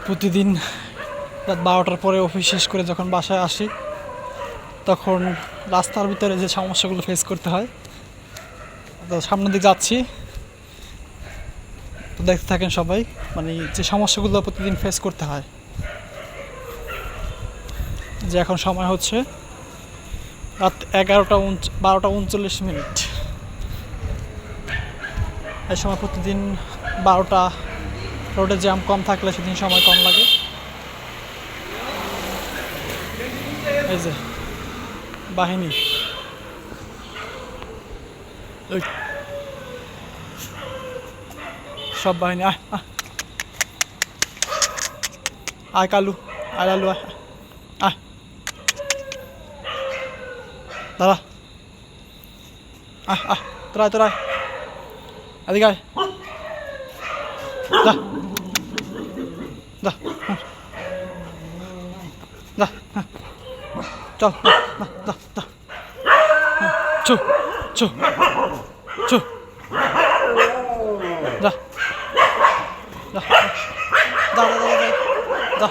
প্রতিদিন রাত 12টার পরে অফিস শেষ করে যখন বাসায় আসি তখন রাস্তার ভিতরে যে সমস্যাগুলো ফেস করতে হয়, তো সামনের দিকে যাচ্ছি, তো দেখতে থাকেন সবাই, মানে যে সমস্যাগুলো প্রতিদিন ফেস করতে হয়। যে এখন সময় হচ্ছে রাত 12:39। এই সময় প্রতিদিন 12টা, রোডে জ্যাম কম থাকলে সেদিন সময় কম লাগে। এই যে বাহিনী, সব বাহিনী, আয় কালু, আয় লালু, আয় দাঁড়া, তোরা এদিকে আয়, যা যা যা, চল, যা যা, চু চু চু, যা যা যা যা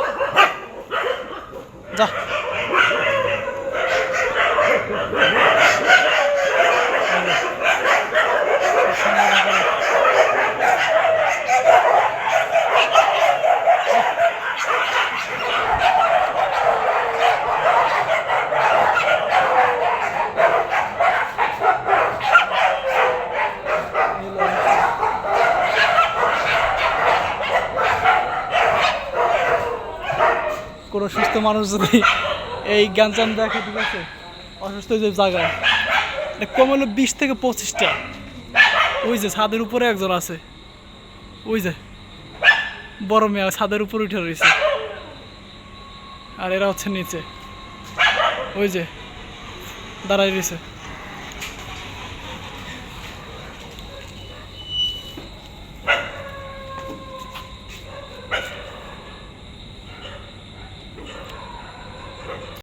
যা। কোনো সুস্থ মানুষ যদি এই গ্যাঞ্জাম দেখে, ঠিক আছে, অসুস্থ যে জায়গায় কম হলো 20 থেকে 25টা। ওই যে ছাদের উপরে একজন আছে, ওই যে বড় মেয়ে ছাদের উপরে উঠে রয়েছে, আর এরা হচ্ছে নিচে, ওই যে দাঁড়াই রয়েছে।